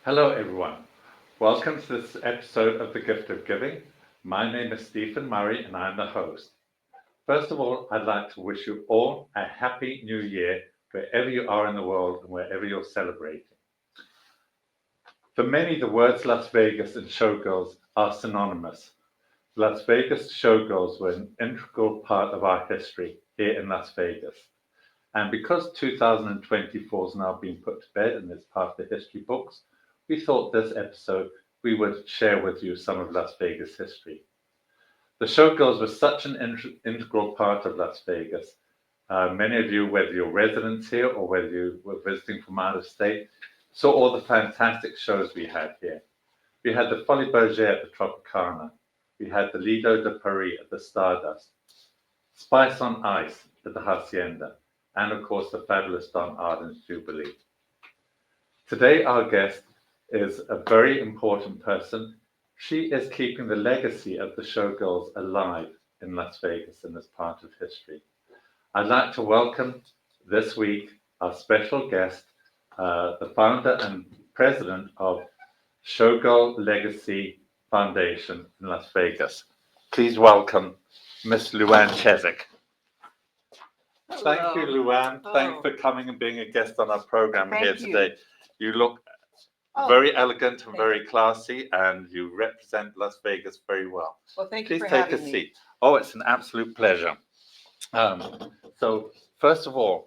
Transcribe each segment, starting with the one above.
Hello, everyone. Welcome to this episode of The Gift of Giving. My name is Stephen Murray, and I'm the host. First of all, I'd like to wish you all a happy new year, wherever you are in the world and wherever you're celebrating. For many, the words Las Vegas and Showgirls are synonymous. Las Vegas Showgirls were an integral part of our history here in Las Vegas. And because 2024 has now been put to bed and is part of the history books, we thought this episode we would share with you some of Las Vegas history. The Showgirls were such an integral part of Las Vegas. Many of you, whether you're residents here or whether you were visiting from out of state, saw all the fantastic shows we had here. We had the Folie Bergère at the Tropicana. We had the Lido de Paris at the Stardust, Spice on Ice at the Hacienda, and of course the fabulous Don Arden's Jubilee. Today our guest is a very important person. She is keeping the legacy of the Showgirls alive in Las Vegas in this part of history. I'd like to welcome this week our special guest, the founder and president of Showgirl Legacy Foundation in Las Vegas. Please welcome Miss Luann Chezik. Thank you, Luann. Thanks for coming and being a guest on our program here today. You look very elegant and very classy, and you represent Las Vegas very well. Well, thank you Please for take having a me. seat. Oh, it's an absolute pleasure. So, first of all,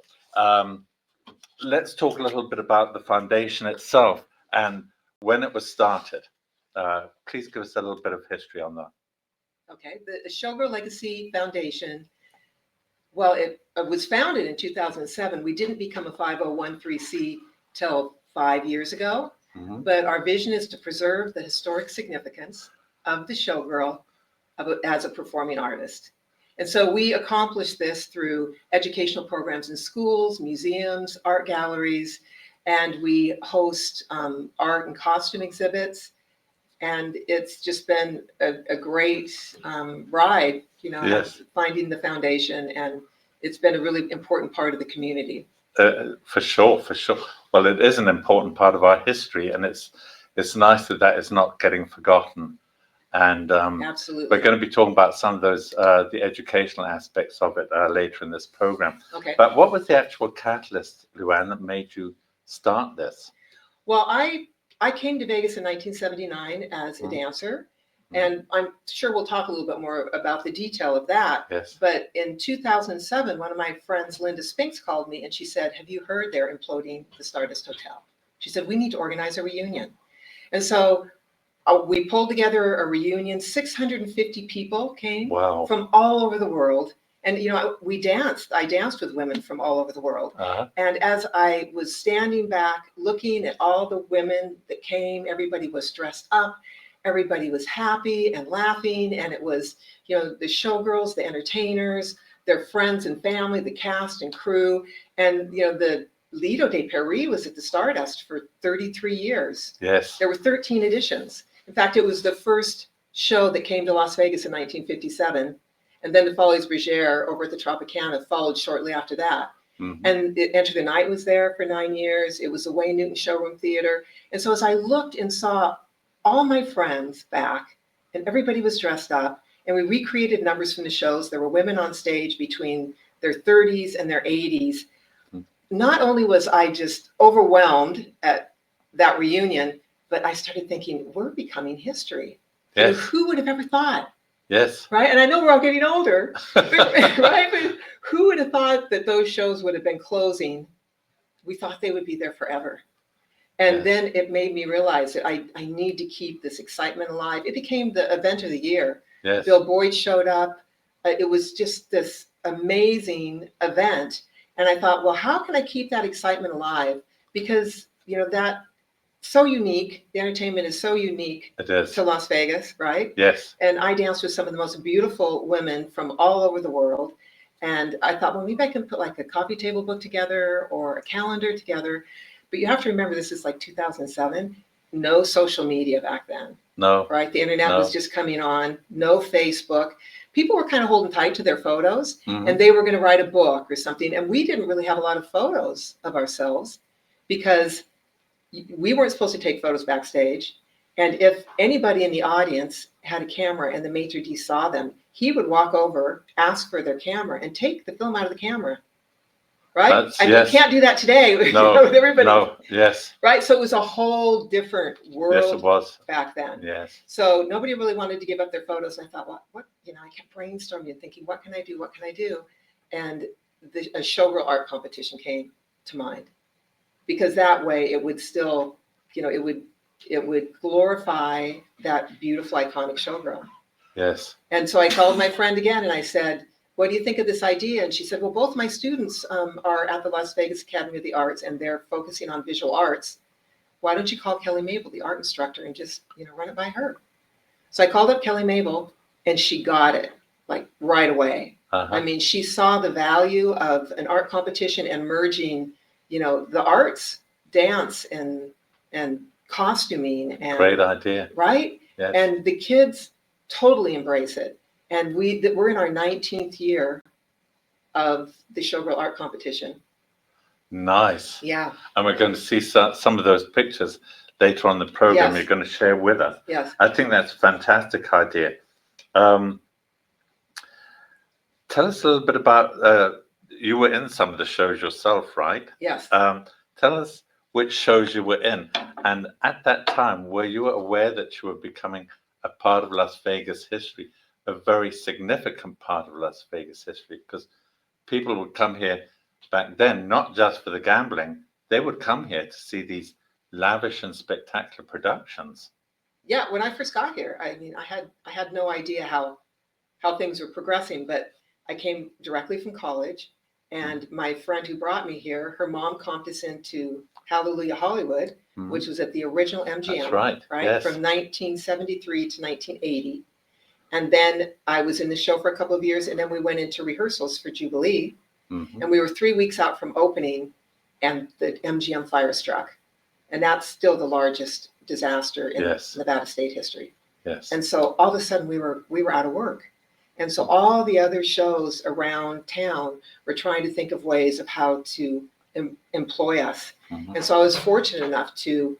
let's talk a little bit about the foundation itself and when it was started. Please give us a little bit of history on that. Okay, the Showgirl Legacy Foundation, well, it was founded in 2007. We didn't become a 501(c) till 5 years ago, but our vision is to preserve the historic significance of the Showgirl as a performing artist. And so we accomplish this through educational programs in schools, museums, art galleries, and we host art and costume exhibits. And it's just been a great ride, Yes. finding the foundation, and it's been a really important part of the community. For sure. Well, it is an important part of our history, and it's nice that is not getting forgotten. And Absolutely. we're going to be talking about some of those, the educational aspects of it later in this program. Okay. But what was the actual catalyst, Luann, that made you start this? Well, I came to Vegas in 1979 as a dancer, and I'm sure we'll talk a little bit more about the detail of that. Yes. But in 2007, one of my friends, Linda Spinks, called me and she said, "Have you heard they're imploding the Stardust Hotel?" She said, "We need to organize a reunion." And so we pulled together a reunion. 650 people came from all over the world. And, we danced. I danced with women from all over the world. And as I was standing back, looking at all the women that came, everybody was dressed up. Everybody was happy and laughing. And it was, the showgirls, the entertainers, their friends and family, the cast and crew. And, the Lido de Paris was at the Stardust for 33 years. Yes. There were 13 editions. In fact, it was the first show that came to Las Vegas in 1957. And then the Folie Bergère over at the Tropicana followed shortly after that. And Enter the Night was there for 9 years. It was the Wayne Newton Showroom Theater. And so as I looked and saw all my friends back, and everybody was dressed up, and we recreated numbers from the shows. There were women on stage between their 30s and their 80s. Not only was I just overwhelmed at that reunion, but I started thinking, we're becoming history. Yes. Who would have ever thought? Yes. Right? And I know we're all getting older, right? But who would have thought that those shows would have been closing? We thought they would be there forever. And then it made me realize that I need to keep this excitement alive. It became the event of the year. Yes. Bill Bill Boyd showed up. It was just this amazing event. And I thought, well, how can I keep that excitement alive? Because, that so unique. The entertainment is so unique to Las Vegas, right? Yes. And I danced with some of the most beautiful women from all over the world. And I thought, well, maybe I can put like a coffee table book together or a calendar together. But you have to remember, this is like 2007. No social media back then. No. Right? The internet was just coming on. No Facebook. People were kind of holding tight to their photos, and they were going to write a book or something. And we didn't really have a lot of photos of ourselves because we weren't supposed to take photos backstage. And if anybody in the audience had a camera and the maitre d' saw them, he would walk over, ask for their camera, and take the film out of the camera. Right? Yes. You can't do that today. No, with everybody. no, yes. Right? So it was a whole different world. Yes, it was. Back then. Yes. So nobody really wanted to give up their photos. And I thought, what, I kept brainstorming and thinking, what can I do? What can I do? And a Showgirl art competition came to mind, because that way it would still, it would glorify that beautiful, iconic Showgirl. Yes. And so I called my friend again and I said, what do you think of this idea? And she said, well, both my students are at the Las Vegas Academy of the Arts and they're focusing on visual arts. Why don't you call Kelly Mabel, the art instructor, and just, run it by her? So I called up Kelly Mabel and she got it like right away. Uh-huh. I mean, she saw the value of an art competition and merging, the arts, dance and costuming. And great idea. Right? Yes. And the kids totally embrace it. And we're in our 19th year of the Showgirl art competition. Nice. Yeah. And we're going to see some of those pictures later on the program. Yes. You're going to share with us. Yes. I think that's a fantastic idea. Tell us a little bit about, you were in some of the shows yourself, right? Yes. Tell us which shows you were in. And at that time, were you aware that you were becoming a part of Las Vegas history, a very significant part of Las Vegas history? Because people would come here back then, not just for the gambling, they would come here to see these lavish and spectacular productions. Yeah, when I first got here, I mean, I had no idea how things were progressing, but I came directly from college, and my friend who brought me here, her mom comped us into Hallelujah Hollywood, which was at the original MGM. That's right. Yes. From 1973 to 1980. And then I was in the show for a couple of years, and then we went into rehearsals for Jubilee. Mm-hmm. And we were 3 weeks out from opening, and the MGM fire struck. And that's still the largest disaster in Nevada state history. Yes. And so all of a sudden we were out of work. And so all the other shows around town were trying to think of ways of how to employ us. Mm-hmm. And so I was fortunate enough to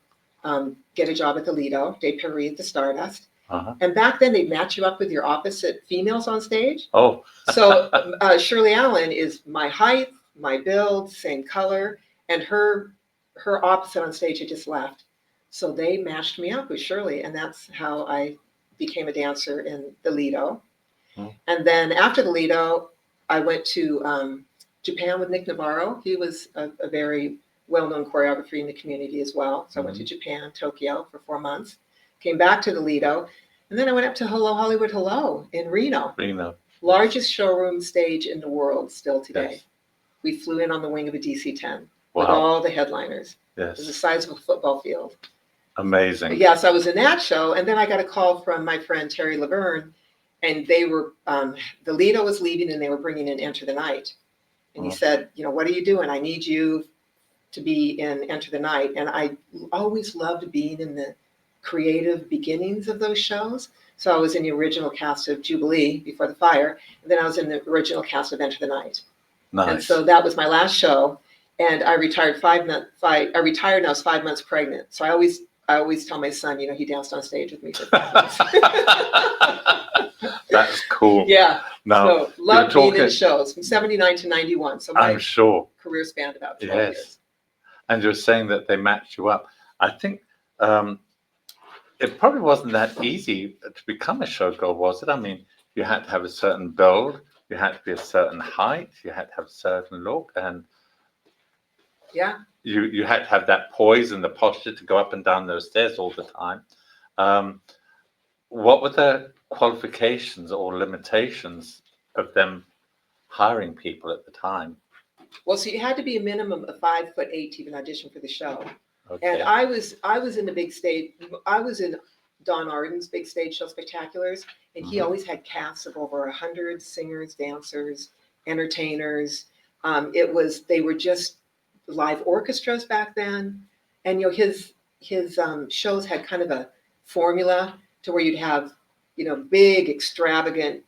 get a job at the Lido, Dave Perry at the Stardust. Uh-huh. And back then they'd match you up with your opposite females on stage. Oh. So Shirley Allen is my height, my build, same color, and her opposite on stage had just left. So they matched me up with Shirley, and that's how I became a dancer in the Lido. Hmm. And then after the Lido, I went to Japan with Nick Navarro. He was a very well-known choreographer in the community as well. So I went to Japan, Tokyo for 4 months, came back to the Lido, and then I went up to Hello Hollywood Hello in Reno. Largest showroom stage in the world still today. Yes. We flew in on the wing of a DC-10 with all the headliners. Yes. It was the size of a football field. Amazing. Yes, yeah, so I was in that show, and then I got a call from my friend Terry Laverne, and they were, the Lido was leaving, and they were bringing in Enter the Night. And he said, what are you doing? I need you to be in Enter the Night. And I always loved being in the creative beginnings of those shows. So I was in the original cast of Jubilee before the fire, and then I was in the original cast of Enter the Night. Nice. And so that was my last show, and I retired I retired and I was 5 months pregnant. So I always tell my son, he danced on stage with me for 5 months. That's cool. Yeah. No, so loved being in shows from 79 to 91. So my I'm sure career spanned about 12 years. And you're saying that they matched you up. I think it probably wasn't that easy to become a showgirl, was it? I mean, you had to have a certain build, you had to be a certain height, you had to have a certain look, and you had to have that poise and the posture to go up and down those stairs all the time. What were the qualifications or limitations of them hiring people at the time? Well, so you had to be a minimum of 5'8" to even audition for the show. Okay. And I was in the big stage. I was in Don Arden's big stage show Spectaculars, and he always had casts of over 100 singers, dancers, entertainers. They were just live orchestras back then, and his shows had kind of a formula to where you'd have big extravagant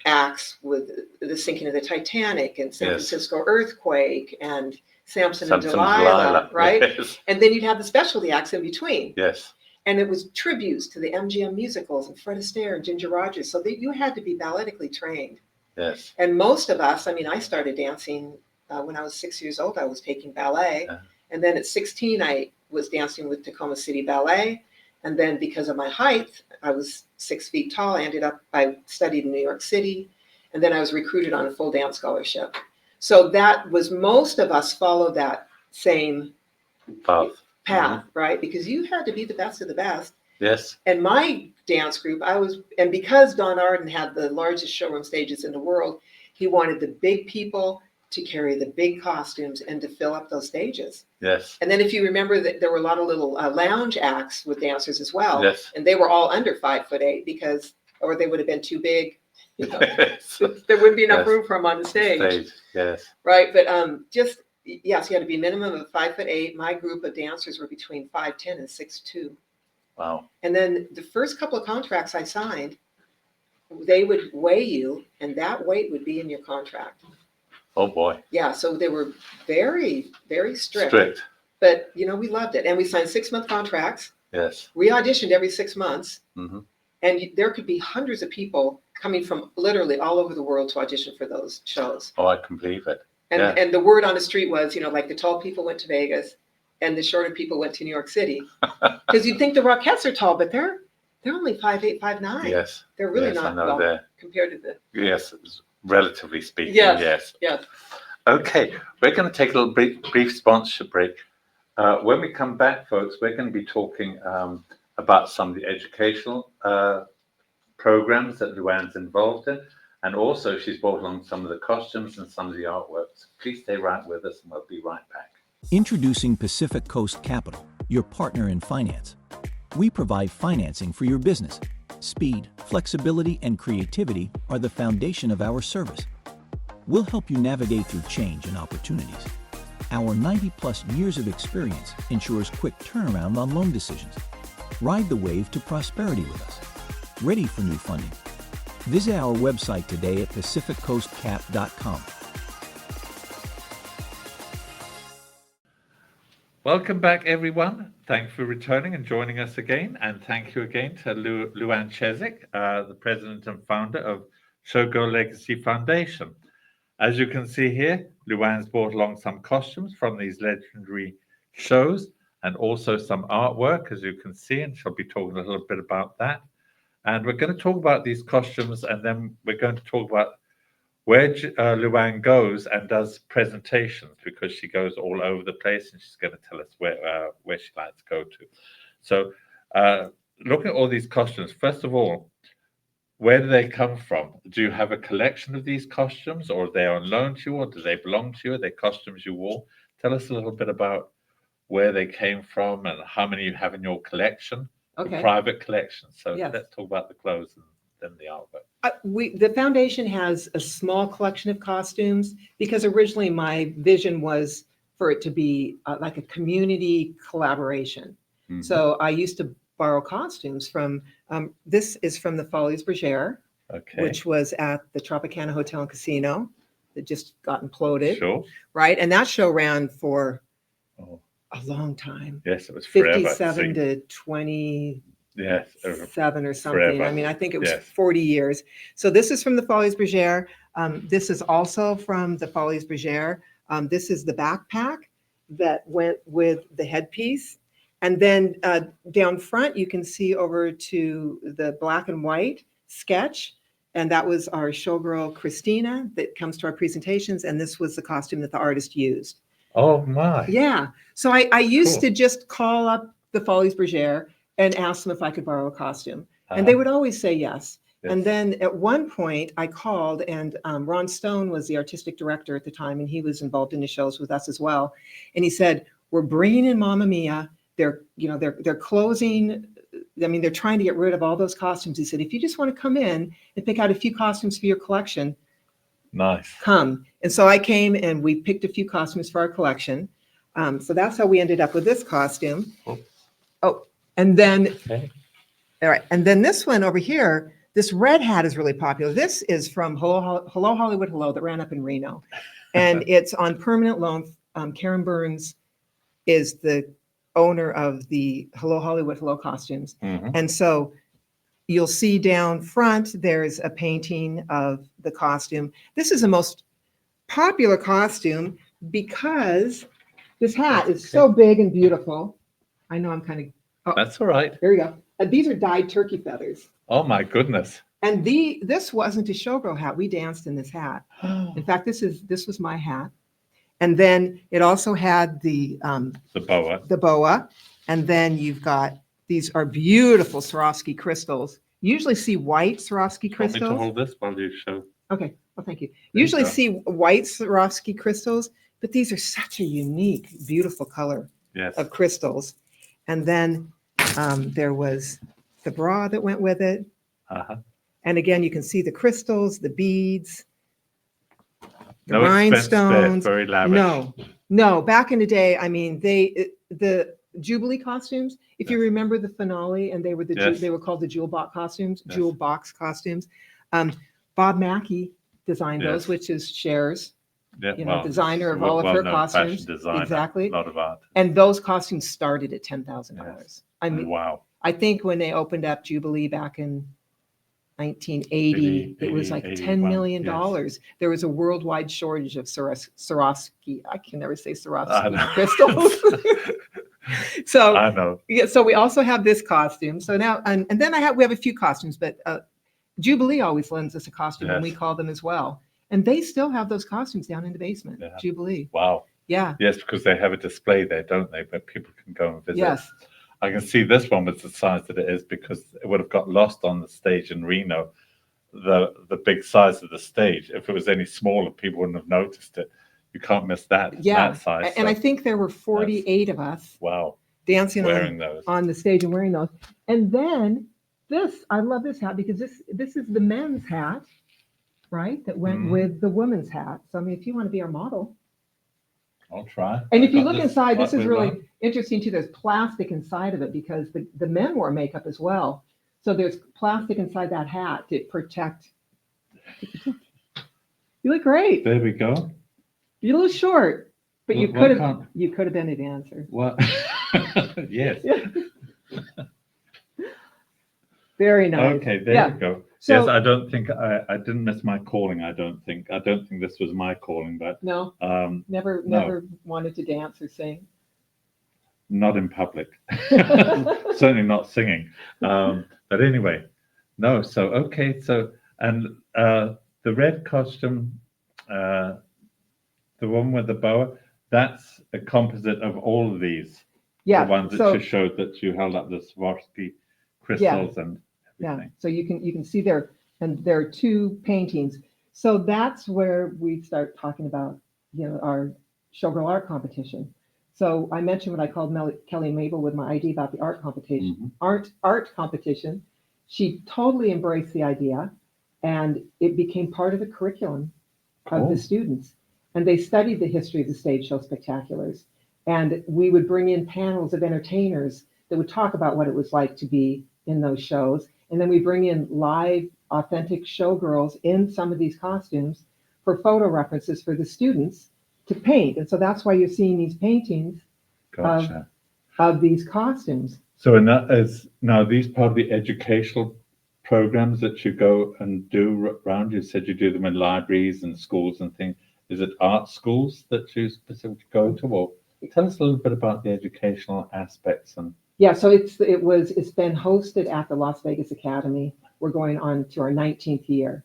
acts with the sinking of the Titanic and San Yes. Francisco earthquake and Samson and Samson Delilah, right? Yes. And then you'd have the specialty acts in between. Yes. And it was tributes to the MGM musicals and Fred Astaire and Ginger Rogers. So that you had to be balletically trained. Yes. And most of us, I mean, I started dancing when I was 6 years old. I was taking ballet. Uh-huh. And then at 16, I was dancing with Tacoma City Ballet. And then because of my height, I was 6 feet tall. I studied in New York City. And then I was recruited on a full dance scholarship. So that was, most of us followed that same Path. path, right? Because you had to be the best of the best. Yes. And my dance group, and because Don Arden had the largest showroom stages in the world, he wanted the big people to carry the big costumes and to fill up those stages. Yes. And then if you remember that there were a lot of little lounge acts with dancers as well. Yes. And they were all under 5'8" or they would have been too big. You know, Yes. there wouldn't be enough Yes. room for them on the stage. Yes. Right. But yes, you had to be minimum of 5'8". My group of dancers were between 5'10" and 6'2". Wow. And then the first couple of contracts I signed, they would weigh you, and that weight would be in your contract. Oh boy. Yeah, so they were very, very strict. Strict. But, you know, we loved it. And we signed 6-month contracts. Yes. We auditioned every 6 months. Mm-hmm. And there could be hundreds of people coming from literally all over the world to audition for those shows. Oh, I can believe it. And, Yeah. and the word on the street was, you know, like the tall people went to Vegas and the shorter people went to New York City. Because you'd think the Rockettes are tall, but they're only 5'8", 5'9". Yes. They're really Yes, I not know tall they're- compared to the. Yes. Relatively speaking. Yes. Yes. Yes. Okay. We're going to take a little brief sponsorship break. When we come back, folks, we're going to be talking about some of the educational programs that Luann's involved in. And also, she's brought along some of the costumes and some of the artworks. Please stay right with us, and we'll be right back. Introducing Pacific Coast Capital, your partner in finance. We provide financing for your business. Speed, flexibility, and creativity are the foundation of our service. We'll help you navigate through change and opportunities. Our 90-plus years of experience ensures quick turnaround on loan decisions. Ride the wave to prosperity with us. Ready for new funding? Visit our website today at pacificcoastcap.com. Welcome back, everyone. Thanks for returning and joining us again. And thank you again to Luann Cheswick, the president and founder of Showgirl Legacy Foundation. As you can see here, Luann's brought along some costumes from these legendary shows and also some artwork, as you can see, and she'll be talking a little bit about that. And we're going to talk about these costumes, and then we're going to talk about where Luann goes and does presentations, because she goes all over the place, and she's going to tell us where she likes to go to. So looking at all these costumes, first of all, where do they come from? Do you have a collection of these costumes, or are they on loan to you, or do they belong to you? Are they costumes you wore? Tell us a little bit about where they came from and how many you have in your collection, Okay. private collection. So Yes. let's talk about the clothes and then the artwork. The foundation has a small collection of costumes because originally my vision was for it to be like a community collaboration. Mhm. So I used to borrow costumes from, this is from the Folies Bergère, Okay. which was at the Tropicana Hotel and Casino that just got imploded, Sure. right? And that show ran for Oh, a long time, yes, it was forever. 57 to 27 Yes. or something. Forever. I mean, I think it was Yes. 40 years. So this is from the Folies Bergère. This is also from the Folies Bergère. This is the backpack that went with the headpiece. And then down front, you can see over to the black and white sketch. And that was our showgirl, Christina, that comes to our presentations. And this was the costume that the artist used. Oh, my. Yeah. So I used Cool. to just call up the Folies Bergère and ask them if I could borrow a costume. And they would always say yes. Yes. And then at one point I called, and Ron Stone was the artistic director at the time, and he was involved in the shows with us as well. And he said, "We're bringing in Mamma Mia. They're closing. I mean, they're trying to get rid of all those costumes." He said, "If you just want to come in and pick out a few costumes for your collection, Nice. come." And so I came and we picked a few costumes for our collection. So that's how we ended up with this costume. Cool. Oh, and then, Okay. all right. And then this one over here, This red hat is really popular. This is from Hello Hollywood Hello that ran up in Reno. And it's on permanent loan. Karen Burns is the owner of the Hello Hollywood Hello costumes. And so you'll see down front, there's a painting of the costume. This is the most popular costume because this hat is so big and beautiful. I know I'm kind of, oh, That's all right. there you go. These are dyed turkey feathers. Oh my goodness. And this wasn't a showgirl hat. We danced in this hat. In fact, this was my hat. And then it also had the boa. The boa. And then you've got, these are beautiful Swarovski crystals. You usually see white Swarovski crystals. Want me to hold this while you show? Okay, well, thank you. There Usually you go. see white Swarovski crystals, but these are such a unique, beautiful color Yes. of crystals. And then there was the bra that went with it. And again, you can see the crystals, the beads, the No expense spared, rhinestones. very lavish. No. Back in the day, I mean, the Jubilee costumes. If you remember the finale, and they were they were called the Jewel Box costumes. Yes. Jewel Box costumes. Bob Mackie designed those, which is Cher's, designer of all of her costumes. Designer, exactly. A lot of art. And those costumes started at $10,000. Yes. I mean, wow. I think when they opened up Jubilee back in 1980, it was like $10 million. Yes. There was a worldwide shortage of Swarovski. I can never say Swarovski crystals. So I know. Yeah, so we also have this costume. So now, and then we have a few costumes, but Jubilee always lends us a costume, and we call them as well. And they still have those costumes down in the basement. Yeah. Jubilee. Wow. Yeah. Yes, because they have a display there, don't they? But people can go and visit. Yes. I can see this one was the size that it is because it would have got lost on the stage in Reno. The big size of the stage. If it was any smaller, people wouldn't have noticed it. You can't miss that. Yeah. That size. And I think there were 48 of us. Wow. Dancing wearing those on the stage and wearing those. And then this, I love this hat because this is the men's hat, right? That went with the women's hat. So I mean, if you want to be our model. I'll try. And if you look inside, this is really interesting too. There's plastic inside of it because the men wore makeup as well. So there's plastic inside that hat to protect. You look great. There we go. You're a little short, but Well, you could have been a dancer. What? Yes. Very nice. Okay, there you go. So, yes, I don't think I didn't miss my calling. I don't think this was my calling, but no, never wanted to dance or sing. Not in public. Certainly not singing. But anyway, no. So okay. So and the red costume, the one with the boa, that's a composite of all of these. Yeah. The ones that you showed that you held up, the Swarovski crystals and everything. Yeah. So you can see there, and there are two paintings. So that's where we start talking about, our Showgirl art competition. So I mentioned what I called Kelly and Mabel with my idea about the art competition. Art competition. She totally embraced the idea, and it became part of the curriculum of the students. And they studied the history of the stage show spectaculars. And we would bring in panels of entertainers that would talk about what it was like to be in those shows. And then we bring in live, authentic showgirls in some of these costumes for photo references for the students to paint. And so that's why you're seeing these paintings of these costumes. So now these part of the educational programs that you go and do around? You said you do them in libraries and schools and things. Is it art schools that you specifically go to? Or tell us a little bit about the educational aspects. And yeah, so it's been hosted at the Las Vegas Academy. We're going on to our 19th year.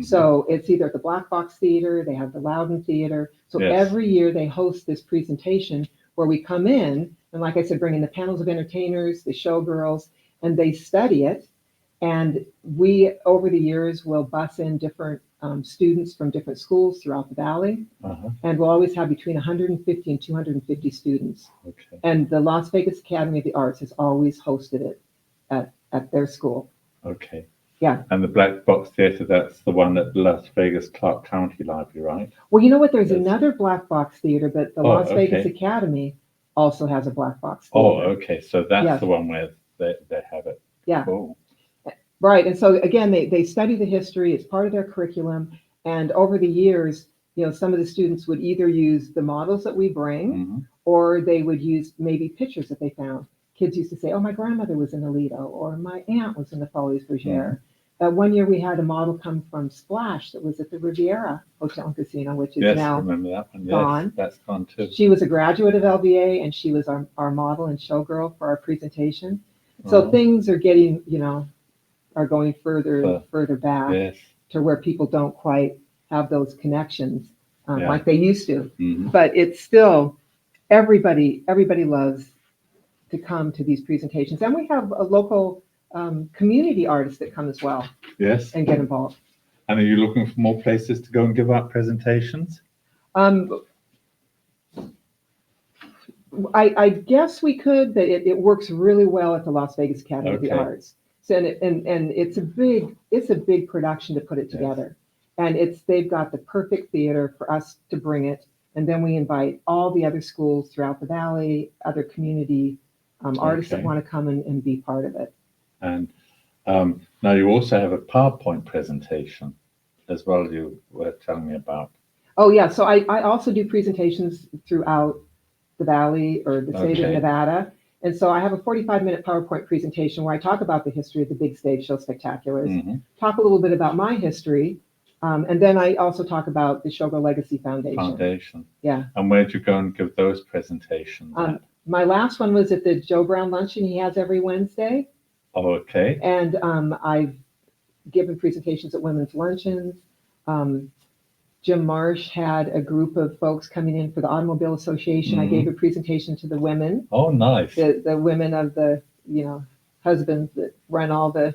So it's either at the Black Box Theater, they have the Loudon Theater. So every year they host this presentation where we come in and, like I said, bring in the panels of entertainers, the showgirls, and they study it. And we, over the years, will bus in different students from different schools throughout the valley. And we'll always have between 150 and 250 students. Okay. And the Las Vegas Academy of the Arts has always hosted it at their school. Okay. Yeah. And the Black Box Theater, that's the one at Las Vegas Clark County Library, right? Well, you know what? There's another Black Box Theater, but the Las Vegas okay. Academy also has a Black Box Theater. Oh, okay. So that's the one where they have it. Yeah. Cool. Right. And so again, they study the history, it's part of their curriculum. And over the years, some of the students would either use the models that we bring, Mhm. or they would use maybe pictures that they found. Kids used to say, oh, my grandmother was in Alito, or my aunt was in the Folies Bergère. One year we had a model come from Splash that was at the Riviera Hotel and Casino, which is Yes, now remember that one. Yes, gone. that's gone too. She was a graduate of LBA, and she was our model and showgirl for our presentation. So things are getting, are going further and further back Yes. to where people don't quite have those connections Yeah. like they used to. Mhm. But it's still, everybody loves to come to these presentations. And we have a local community artists that come as well Yes. and get involved. And are you looking for more places to go and give out presentations? I guess we could, but it works really well at the Las Vegas Academy of the Okay. Arts. So, and it's a big production to put it together. And they've got the perfect theater for us to bring it. And then we invite all the other schools throughout the valley, other community artists that Okay. want to come and be part of it. And now you also have a PowerPoint presentation as well, you were telling me about. Oh, yeah. So I also do presentations throughout the valley or the state of Okay. Nevada. And so I have a 45-minute PowerPoint presentation where I talk about the history of the big stage show spectaculars, Mhm. talk a little bit about my history, and then I also talk about the Showgirl Legacy Foundation. Yeah. And where'd you go and give those presentations at? My last one was at the Joe Brown luncheon he has every Wednesday. Oh, okay. And I've given presentations at women's luncheons. Jim Marsh had a group of folks coming in for the Automobile Association. I gave a presentation to the women, Oh, nice. the women of the, husbands that run all the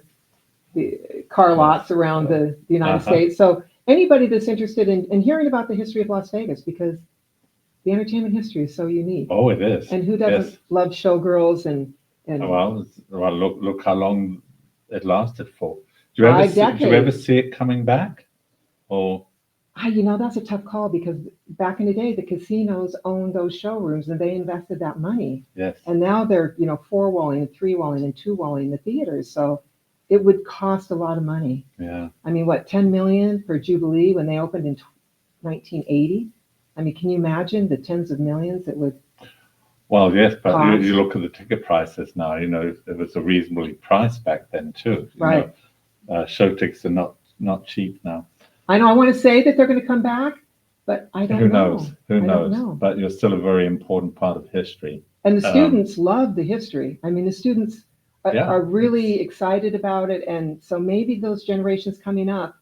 car lots around the United States. So anybody that's interested in hearing about the history of Las Vegas, because the entertainment history is so unique. Oh, it is. And who doesn't Yes. love showgirls and Well, look how long it lasted for. Do you ever 5 do you ever decades. see it coming back? Or That's a tough call, because back in the day, the casinos owned those showrooms and they invested that money. yes. And now they're, 4-walling and 3-walling and 2-walling the theaters. So it would cost a lot of money. Yeah. I mean, what, 10 million for Jubilee when they opened in 1980? I mean, can you imagine the tens of millions it would? Well, yes, but cost? you look at the ticket prices now, it was a reasonably priced back then too. Right. Show tickets are not cheap now. I know I want to say that they're going to come back, but I don't Who know. knows? Who I don't knows? know. But you're still a very important part of history. And the students love the history. I mean, the students are really excited about it. And so maybe those generations coming up.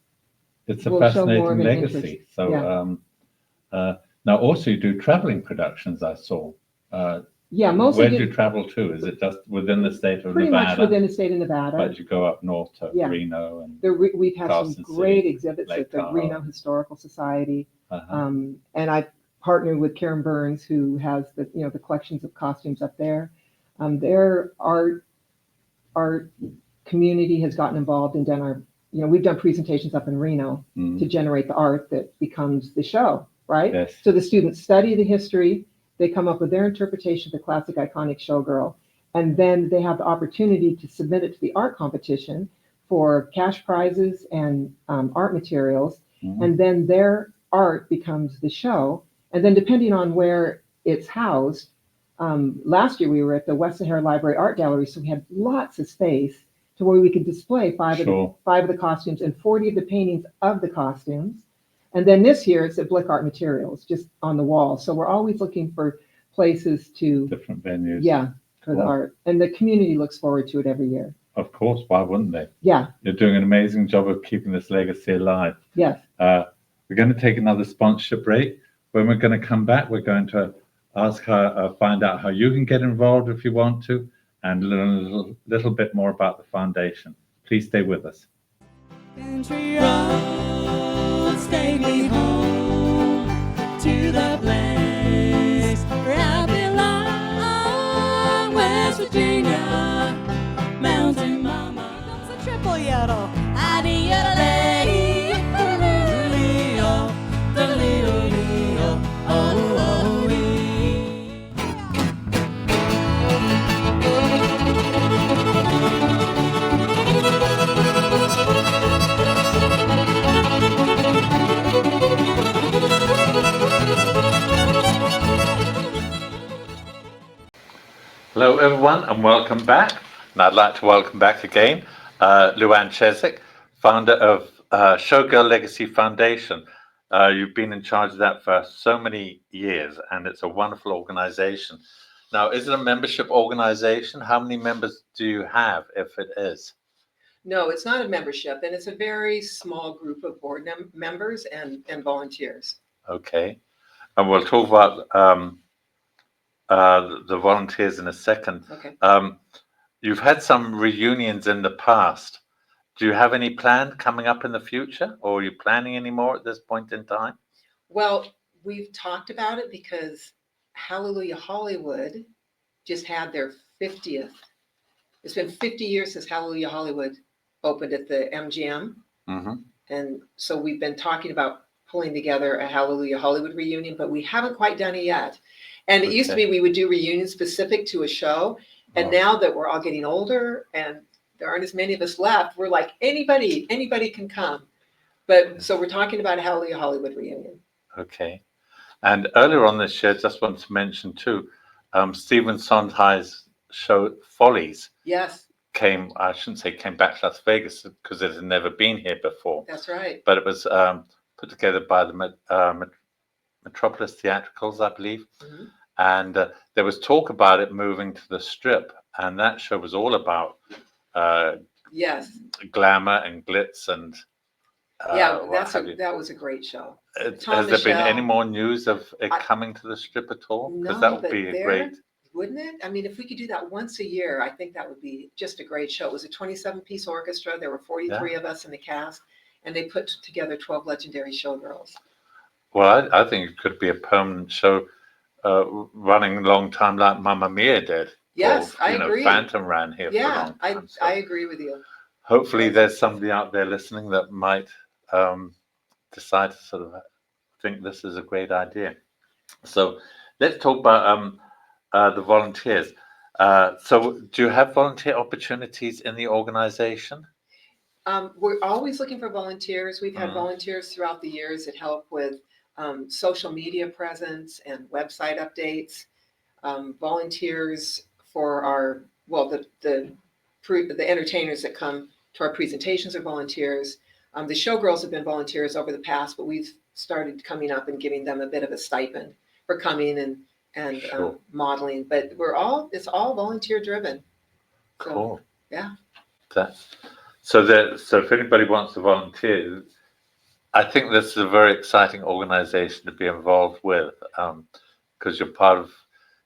It's a will show more fascinating of an legacy. interest. So now also you do traveling productions, I saw. Yeah, mostly Where do you travel to? Is it just within the state of pretty Nevada? much within the state of Nevada. But you go up north to Yeah. Reno and We've had Carson some great City, exhibits Lake at the Tahoe. Reno Historical Society. uh-huh. And I partnered with Karen Burns, who has the collections of costumes up there. Their art community has gotten involved and done we've done presentations up in Reno to generate the art that becomes the show, right? Yes. So the students study the history, they come up with their interpretation of the classic iconic showgirl, and then they have the opportunity to submit it to the art competition for cash prizes and art materials. And then their art becomes the show. And then depending on where it's housed, last year we were at the West Sahara Library Art Gallery, so we had lots of space to where we could display five of the costumes and 40 of the paintings of the costumes. And then this year it's at Blick Art Materials, just on the wall. So we're always looking for places to Different venues. Yeah, for the art. And the community looks forward to it every year. Of course, why wouldn't they? Yeah. You're doing an amazing job of keeping this legacy alive. Yes. We're going to take another sponsorship break. When we're going to come back, we're going to find out how you can get involved if you want to, and learn a little bit more about the foundation. Please stay with us. Country roads take me home to the place where I belong, West Virginia, Mountain Mama. Comes a triple yodel. Hello, everyone, and welcome back. And I'd like to welcome back again Luann Cheswick, founder of Showgirl Legacy Foundation. You've been in charge of that for so many years, and it's a wonderful organization. Now, is it a membership organization? How many members do you have, if it is? No, it's not a membership, and it's a very small group of board members and volunteers. Okay. And we'll talk about the volunteers in a second. Okay. You've had some reunions in the past. Do you have any plan coming up in the future, or are you planning any more at this point in time? Well, we've talked about it because Hallelujah Hollywood just had their 50th. It's been 50 years since Hallelujah Hollywood opened at the MGM. Mm-hmm. And so we've been talking about pulling together a Hallelujah Hollywood reunion, but we haven't quite done it yet. And it used to be we would do reunions specific to a show. And now that we're all getting older and there aren't as many of us left, we're like, anybody can come. But so we're talking about a Hallelujah Hollywood reunion. Okay. And earlier on this year, just want to mention too, Stephen Sondheim's show Follies Yes, I shouldn't say came back to Las Vegas because it had never been here before, that's right. but it was put together by the Metropolis Theatricals, I believe. Mhm. And there was talk about it moving to the Strip, and that show was all about Yes. glamour and glitz and Yeah, what have you. that was a great show. Has there been any Michelle. more news of it I- coming to the Strip at all? Because No, that would but be a there, great. wouldn't it? I mean, if we could do that once a year, I think that would be just a great show. It was a 27-piece orchestra. There were 43 of us in the cast, and they put together 12 legendary showgirls. Well, I think it could be a permanent show running a long time like Mamma Mia did. Yes, Or, I agree. Phantom ran here for a Yeah, long time. So I agree with you. hopefully Yes. there's somebody out there listening that might decide to sort of think this is a great idea. So let's talk about the volunteers. So do you have volunteer opportunities in the organization? We're always looking for volunteers. We've had Mhm. volunteers throughout the years that help with social media presence and website updates. Volunteers for our, well, the entertainers that come to our presentations are volunteers. The showgirls have been volunteers over the past, but we've started coming up and giving them a bit of a stipend for coming and Sure. modeling. But it's all volunteer driven. So, Cool. yeah. So if anybody wants to volunteer, I think this is a very exciting organization to be involved with, because you're part of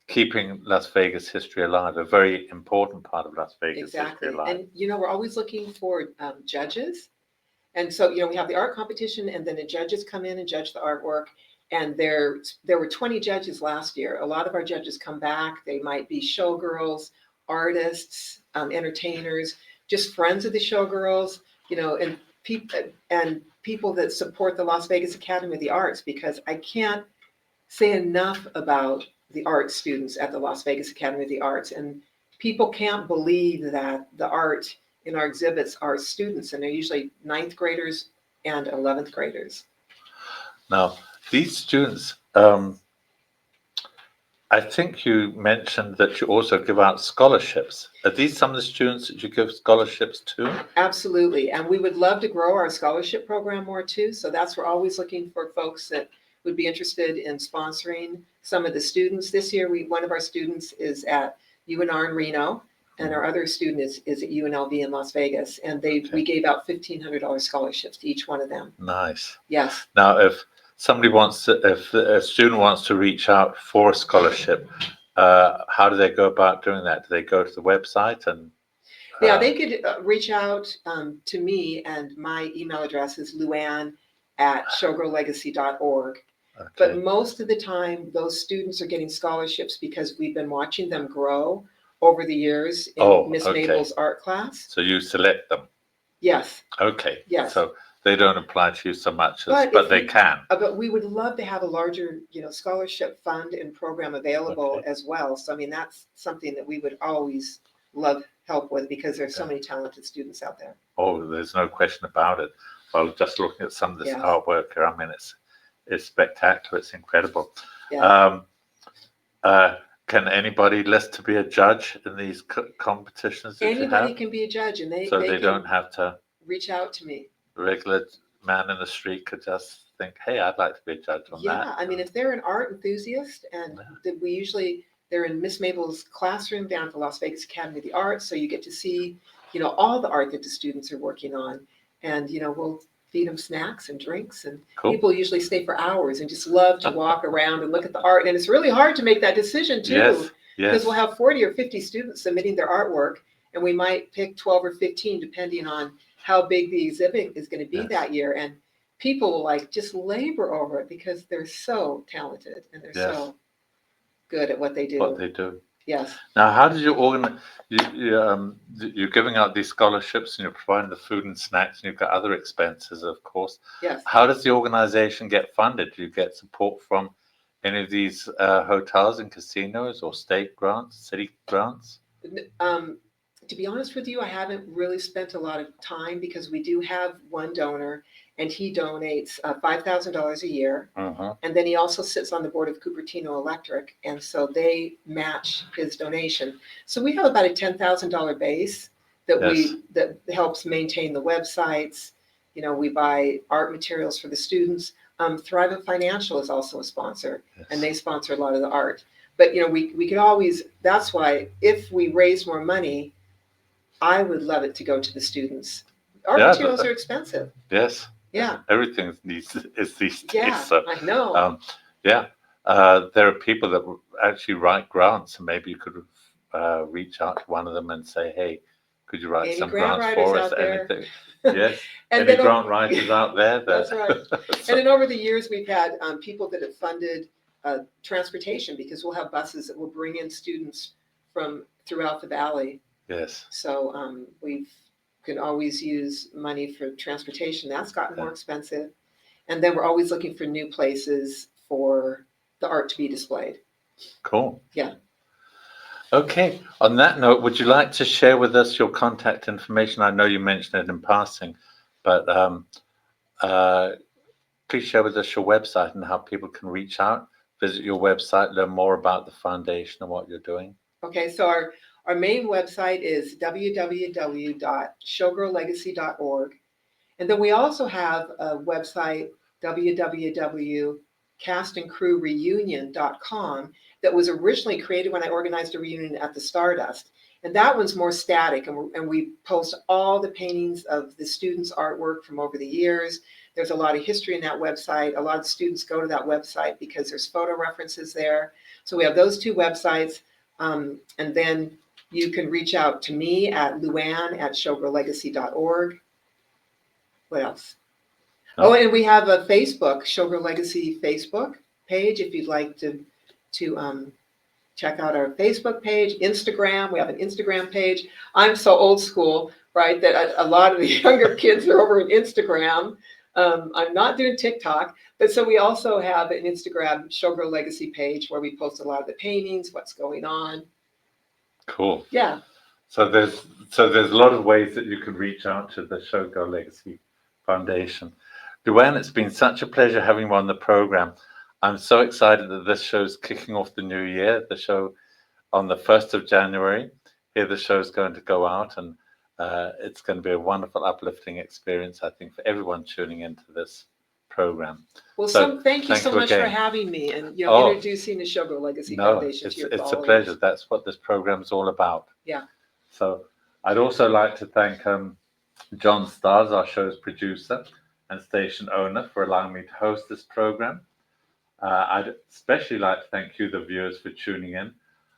keeping Las Vegas history alive, a very important part of Las Vegas Exactly. history alive. And, we're always looking for judges. And so, we have the art competition and then the judges come in and judge the artwork. And there were 20 judges last year. A lot of our judges come back. They might be showgirls, artists, entertainers, just friends of the showgirls, and people that support the Las Vegas Academy of the Arts, because I can't say enough about the art students at the Las Vegas Academy of the Arts. And people can't believe that the art in our exhibits are students, and they're usually 9th graders and 11th graders. Now, these students, I think you mentioned that you also give out scholarships. Are these some of the students that you give scholarships to? Absolutely. And we would love to grow our scholarship program more too. So we're always looking for folks that would be interested in sponsoring some of the students. This year, one of our students is at UNR in Reno, and our other student is at UNLV in Las Vegas. And we gave out $1,500 scholarships to each one of them. Nice. Yes. Now, if a student wants to reach out for a scholarship, how do they go about doing that? Do they go to the website and? Yeah, they could reach out to me, and my email address is luann@showgirllegacy.org. Okay. But most of the time, those students are getting scholarships because we've been watching them grow over the years in Miss Mabel's art class. So you select them? Yes. Okay. Yes. So they don't apply to you so much, but they we, can. But we would love to have a larger, scholarship fund and program available as well. So, I mean, that's something that we would always love help with, because there's so many talented students out there. Oh, there's no question about it. Well, just looking at some of this Yes. artwork here, I mean, it's spectacular. It's incredible. Yeah. can anybody list to be a judge in these competitions that you Anybody have? can be a judge, and So they they can don't have to, reach out to me. the regular man in the street could just think, hey, I'd like to be a judge on that. Yeah, I mean, if they're an art enthusiast, and they're in Miss Mabel's classroom down at the Las Vegas Academy of the Arts, so you get to see, all the art that the students are working on, and we'll feed them snacks and drinks, and Cool. people usually stay for hours and just love to walk around and look at the art, and it's really hard to make that decision too, Yes, because yes, we'll have 40 or 50 students submitting their artwork, and we might pick 12 or 15 depending on how big the exhibit is going to be Yes. that year, and people will like just labor over it because they're so talented and they're Yes. so good at what they do. what they do. Yes. Now, how did you organize? You're giving out these scholarships and you're providing the food and snacks, and you've got other expenses, of course. Yes. How does the organization get funded? Do you get support from any of these hotels and casinos, or state grants, city grants? To be honest with you, I haven't really spent a lot of time because we do have one donor, and he donates $5,000 a year. Mm-hmm. And then he also sits on the board of Cupertino Electric, and so they match his donation. So we have about a $10,000 base that Yes. that helps maintain the websites. We buy art materials for the students. Thrive Financial is also a sponsor, and they sponsor a lot of the art. But we could always. That's why if we raise more money, I would love it to go to the students. Art Yeah, materials are expensive. Yes. Yeah. Everything is these days. Yeah, So, I know. there are people that actually write grants, and maybe you could reach out to one of them and say, hey, could you write Any some grant grants writers for us? out there? Anything? Yes. And Any then grant writers out there? That's right. And then over the years, we've had people that have funded transportation, because we'll have buses that will bring in students from throughout the valley. Yes. So we can always use money for transportation. That's gotten more expensive. And then we're always looking for new places for the art to be displayed. Cool. Yeah. Okay. On that note, would you like to share with us your contact information? I know you mentioned it in passing, but please share with us your website and how people can reach out, visit your website, learn more about the foundation and what you're doing. Okay, so our main website is www.showgirllegacy.org. And then we also have a website, www.castandcrewreunion.com, that was originally created when I organized a reunion at the Stardust. And that one's more static, and we post all the paintings of the students' artwork from over the years. There's a lot of history in that website. A lot of students go to that website because there's photo references there. So we have those two websites. And then you can reach out to me at luann@showgirllegacy.org. What else? No. Oh, and we have a Facebook, Showgirl Legacy Facebook page, if you'd like to check out our Facebook page. Instagram, we have an Instagram page. I'm so old school, right, that a lot of the younger kids are over on Instagram. I'm not doing TikTok, but so we also have an Instagram Showgirl Legacy page where we post a lot of the paintings, what's going on. Cool. Yeah. So there's a lot of ways that you can reach out to the Showgirl Legacy Foundation. Luann, it's been such a pleasure having you on the program. I'm so excited that this show's kicking off the new year. The show on the 1st of January. Here the show's going to go out, and it's going to be a wonderful, uplifting experience, I think, for everyone tuning into this program. Well, So, thank you so much again. for having me and Oh. introducing the Showgirl Legacy No, Foundation to your it's a followers. pleasure. That's what this program's all about. Yeah. So I'd also like to thank John Stars, our show's producer and station owner, for allowing me to host this program. I'd especially like to thank you, the viewers, for tuning in.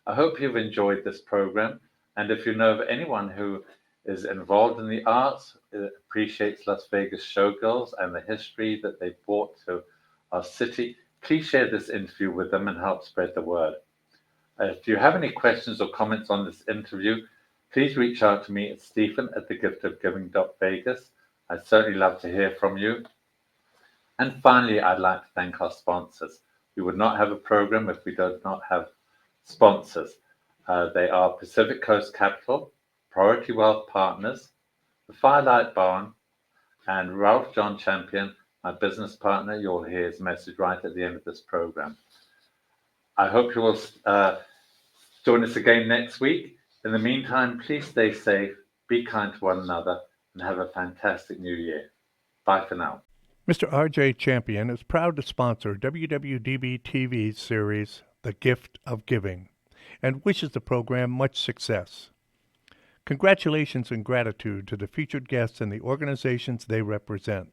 I hope you've enjoyed this program. And if you know of anyone who is involved in the arts, appreciates Las Vegas Showgirls and the history that they brought to our city, please share this interview with them and help spread the word. If you have any questions or comments on this interview, please reach out to me at Stephen@thegiftofgiving.Vegas. I'd certainly love to hear from you. And finally, I'd like to thank our sponsors. We would not have a program if we did not have sponsors. They are Pacific Coast Capital, Priority Wealth Partners, the Firelight Barn, and Ralph John Champion, my business partner. You'll hear his message right at the end of this program. I hope you will Join us again next week. In the meantime, please stay safe, be kind to one another, and have a fantastic new year. Bye for now. Mr. R.J. Champion is proud to sponsor WWDB-TV's series, The Gift of Giving, and wishes the program much success. Congratulations and gratitude to the featured guests and the organizations they represent.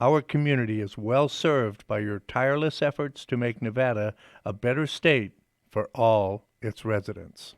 Our community is well served by your tireless efforts to make Nevada a better state for all its residents.